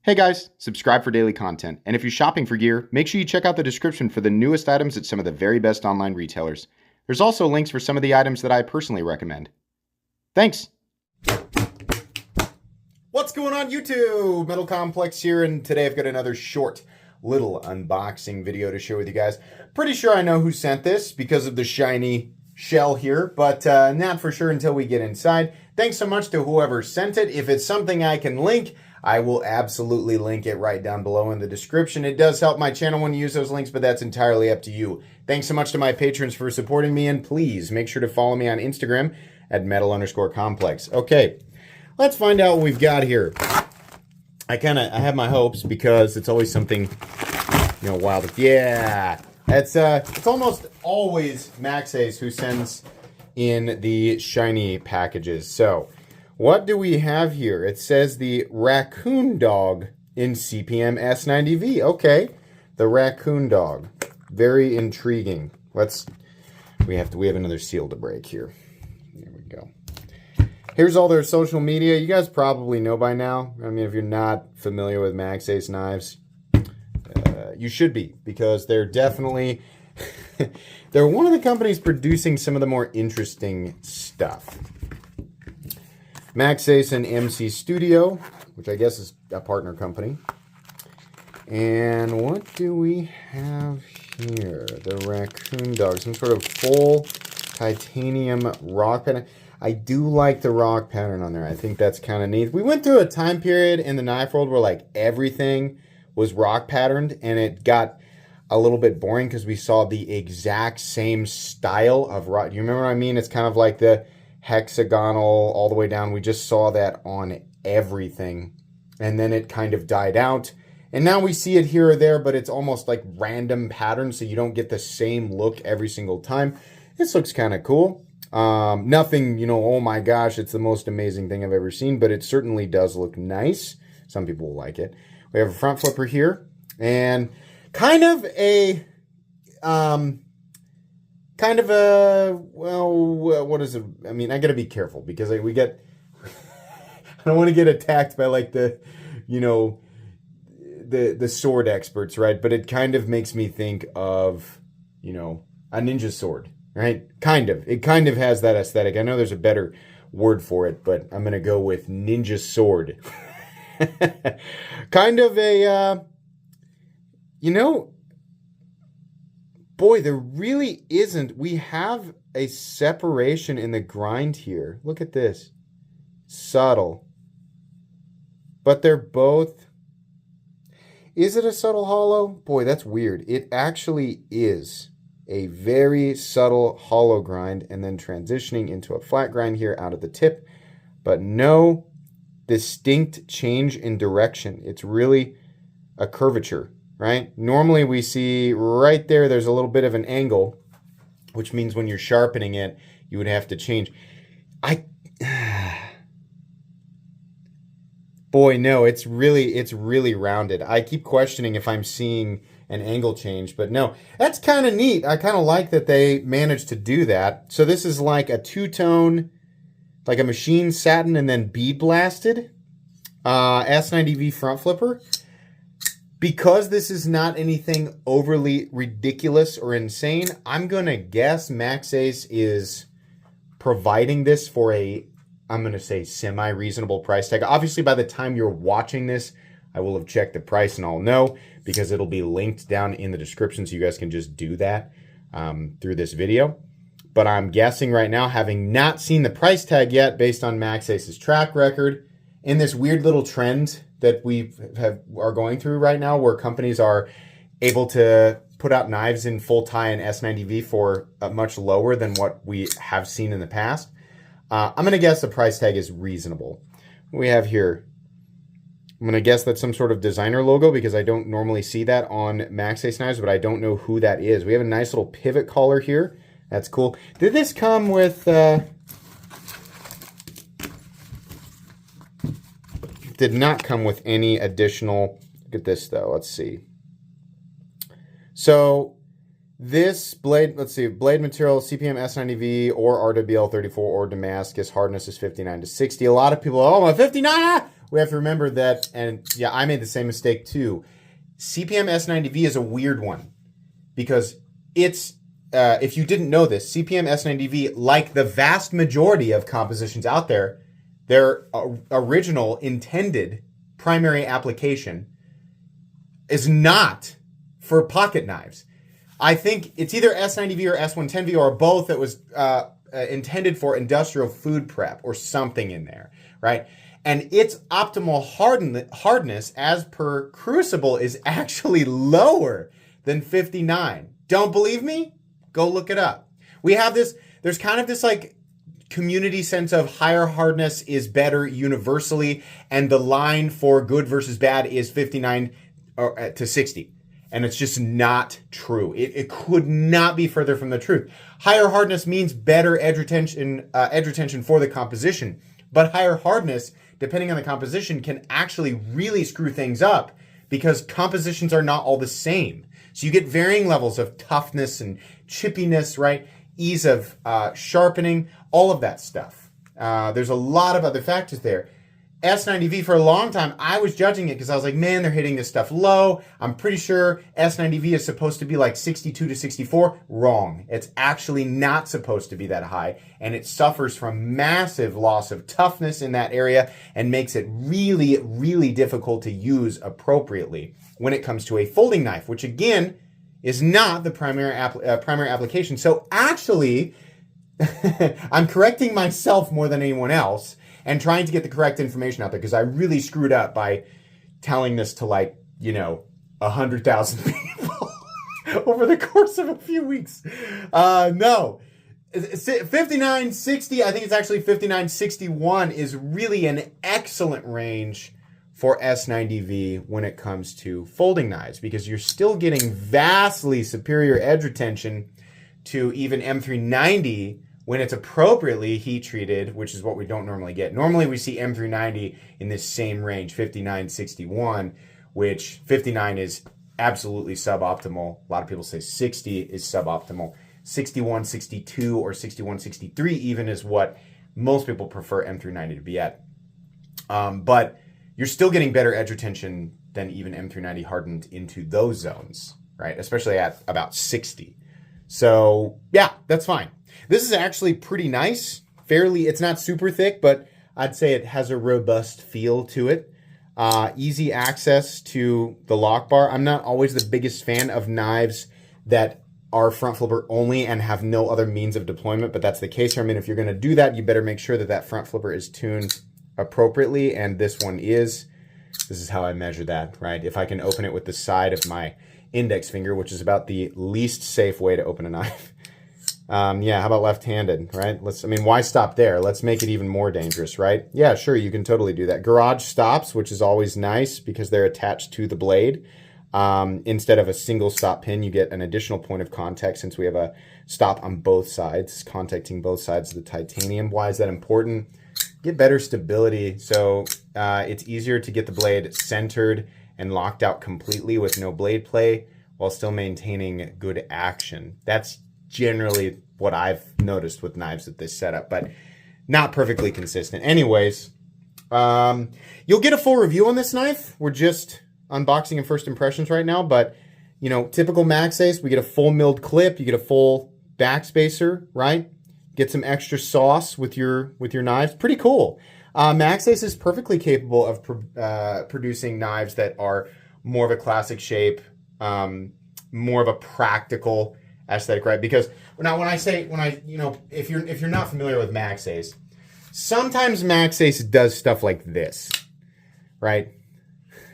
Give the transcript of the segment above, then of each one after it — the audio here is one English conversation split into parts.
Hey guys, subscribe for daily content. And if you're shopping for gear, make sure you check out the description for the newest items at some of the very best online retailers. There's also links for some of the items that I personally recommend. Thanks! What's going on YouTube? Metal Complex here, and today I've got another short little unboxing video to share with you guys. Pretty sure I know who sent this because of the shiny shell here, but not for sure until we get inside. Thanks so much to whoever sent it. If it's something I can link, I will absolutely link it right down below in the description. It does help my channel when you use those links, but that's entirely up to you. Thanks so much to my patrons for supporting me, and please make sure to follow me on Instagram at metal_complex. Okay, let's find out what we've got here. I have my hopes because it's always something, wild. Yeah, it's almost always Maxace who sends in the shiny packages. So, what do we have here? It says the Raccoon dog in CPM S90V. Okay, the Raccoon dog. Very intriguing. We have another seal to break here. There we go. Here's all their social media. You guys probably know by now. I mean, if you're not familiar with Maxace knives, you should be, because they're definitely they're one of the companies producing some of the more interesting stuff. Maxace and MC Studio, which I guess is a partner company. And what do we have here? The Raccoon dog, some sort of full titanium rock pattern. I do like the rock pattern on there. I think that's kind of neat. We went through a time period in the knife world where like everything was rock patterned, and it got a little bit boring because we saw the exact same style of rock. Do you remember what I mean? It's kind of like the hexagonal all the way down. We just saw that on everything, and then it kind of died out, and now we see it here or there, but it's almost like random patterns, so you don't get the same look every single time. This looks kind of cool. Nothing, oh my gosh, it's the most amazing thing I've ever seen, but it certainly does look nice. Some people will like it. We have a front flipper here, and kind of a well, what is it? I mean, I gotta be careful because I don't want to get attacked by like the sword experts, right? But it kind of makes me think of, a ninja sword, right? It kind of has that aesthetic. I know there's a better word for it, but I'm gonna go with ninja sword. Kind of a, boy, there really isn't. We have a separation in the grind here. Look at this. Subtle. But they're both... Is it a subtle hollow? Boy, that's weird. It actually is a very subtle hollow grind, and then transitioning into a flat grind here out of the tip. But no distinct change in direction. It's really a curvature. Right? Normally we see right there, there's a little bit of an angle, which means when you're sharpening it, you would have to change. Boy, no, it's really rounded. I keep questioning if I'm seeing an angle change, but no, that's kind of neat. I kind of like that they managed to do that. So this is like a two-tone, like a machine satin and then bead blasted S90V front flipper. Because this is not anything overly ridiculous or insane, I'm going to guess Maxace is providing this for I'm going to say semi-reasonable price tag. Obviously, by the time you're watching this, I will have checked the price and I'll know, because it'll be linked down in the description so you guys can just do that through this video. But I'm guessing right now, having not seen the price tag yet, based on Maxace's track record, in this weird little trend that we are going through right now, where companies are able to put out knives in full tie and S90V for much lower than what we have seen in the past. I'm going to guess the price tag is reasonable. What we have here, I'm going to guess that's some sort of designer logo, because I don't normally see that on Maxace knives, but I don't know who that is. We have a nice little pivot collar here. That's cool. Did this come with... did not come with any additional... Look at this, though. Let's see. So this blade, let's see, blade material, CPM S90V or RWL34 or Damascus. Hardness is 59 to 60. A lot of people, oh, my 59, we have to remember that, and yeah, I made the same mistake too. CPM S90V is a weird one because it's, if you didn't know this, CPM S90V, like the vast majority of compositions out there, their original intended primary application is not for pocket knives. I think it's either S90V or S110V or both that was intended for industrial food prep or something in there, right? And its optimal hardness as per Crucible is actually lower than 59. Don't believe me? Go look it up. We have this, there's kind of this like community sense of higher hardness is better universally, and the line for good versus bad is 59 to 60. And it's just not true. It could not be further from the truth. Higher hardness means better edge retention for the composition, but higher hardness, depending on the composition, can actually really screw things up because compositions are not all the same. So you get varying levels of toughness and chippiness, right? Ease of sharpening, all of that stuff. There's a lot of other factors there. S90V, for a long time, I was judging it because I was like, man, they're hitting this stuff low. I'm pretty sure S90V is supposed to be like 62 to 64. Wrong. It's actually not supposed to be that high, and it suffers from massive loss of toughness in that area and makes it really, really difficult to use appropriately when it comes to a folding knife, which again is not the primary application. So actually, I'm correcting myself more than anyone else and trying to get the correct information out there because I really screwed up by telling this to 100,000 people over the course of a few weeks. No. 5960, I think it's actually 5961 is really an excellent range for S90V when it comes to folding knives because you're still getting vastly superior edge retention to even M390 when it's appropriately heat treated, which is what we don't normally get. Normally we see M390 in this same range, 5961, which 59 is absolutely suboptimal. A lot of people say 60 is suboptimal. 61, 62, or 61, 63 even is what most people prefer M390 to be at. But you're still getting better edge retention than even M390 hardened into those zones, right? Especially at about 60. So yeah, that's fine. This is actually pretty nice. It's not super thick, but I'd say it has a robust feel to it. Easy access to the lock bar. I'm not always the biggest fan of knives that are front flipper only and have no other means of deployment, but that's the case here. I mean, if you're going to do that, you better make sure that that front flipper is tuned appropriately, and this one is. This is how I measure that, right? If I can open it with the side of my index finger, which is about the least safe way to open a knife. Yeah, how about left-handed, right? Why stop there? Let's make it even more dangerous, right? Yeah, sure, you can totally do that. Garage stops, which is always nice because they're attached to the blade. Instead of a single stop pin, you get an additional point of contact since we have a stop on both sides, contacting both sides of the titanium. Why is that important? Get better stability, so it's easier to get the blade centered and locked out completely with no blade play while still maintaining good action. That's generally what I've noticed with knives with this setup, but not perfectly consistent. Anyways, you'll get a full review on this knife. We're just unboxing and first impressions right now, but you know, typical Maxace, we get a full milled clip, you get a full backspacer, right? Get some extra sauce with your knives. Pretty cool. Maxace is perfectly capable of producing knives that are more of a classic shape, more of a practical aesthetic, right? Because now if you're not familiar with Maxace, sometimes Maxace does stuff like this, right?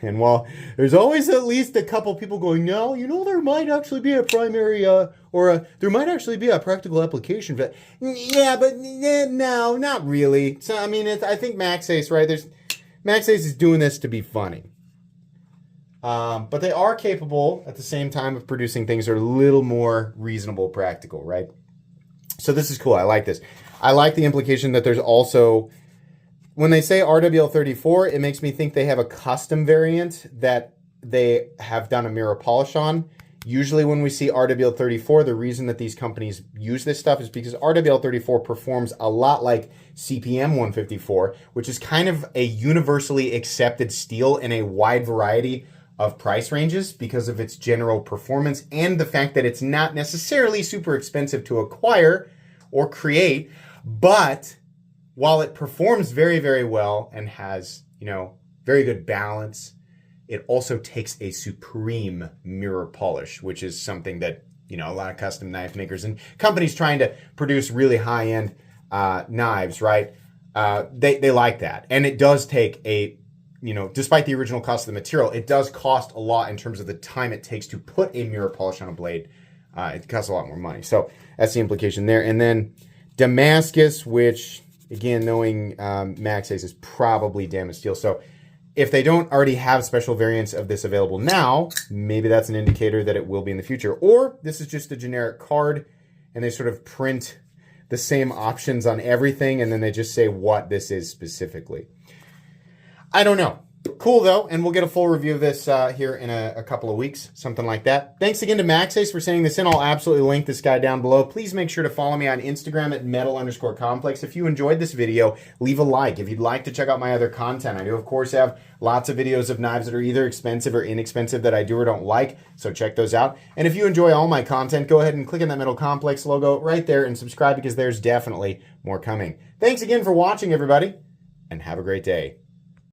And while there's always at least a couple people going, no, there might actually be a primary there might actually be a practical application for that. Yeah, but no, not really. So I think Maxace, right? Maxace is doing this to be funny. But they are capable at the same time of producing things that are a little more reasonable, practical, right? So this is cool. I like this. I like the implication that there's also, when they say RWL34, it makes me think they have a custom variant that they have done a mirror polish on. Usually when we see RWL34, the reason that these companies use this stuff is because RWL34 performs a lot like CPM 154, which is kind of a universally accepted steel in a wide variety of price ranges because of its general performance and the fact that it's not necessarily super expensive to acquire or create, but while it performs very, very well and has, very good balance, it also takes a supreme mirror polish, which is something that, a lot of custom knife makers and companies trying to produce really high-end knives, right? They like that. And it does take despite the original cost of the material, it does cost a lot in terms of the time it takes to put a mirror polish on a blade. It costs a lot more money. So that's the implication there. And then Damascus, which, again, knowing Maxace is probably damaged steel. So if they don't already have special variants of this available now, maybe that's an indicator that it will be in the future. Or this is just a generic card, and they sort of print the same options on everything, and then they just say what this is specifically. I don't know. Cool, though, and we'll get a full review of this here in a couple of weeks, something like that. Thanks again to Maxace for sending this in. I'll absolutely link this guy down below. Please make sure to follow me on Instagram at metal_complex. If you enjoyed this video, leave a like. If you'd like to check out my other content, I do, of course, have lots of videos of knives that are either expensive or inexpensive that I do or don't like, so check those out. And if you enjoy all my content, go ahead and click on that Metal Complex logo right there and subscribe because there's definitely more coming. Thanks again for watching, everybody, and have a great day.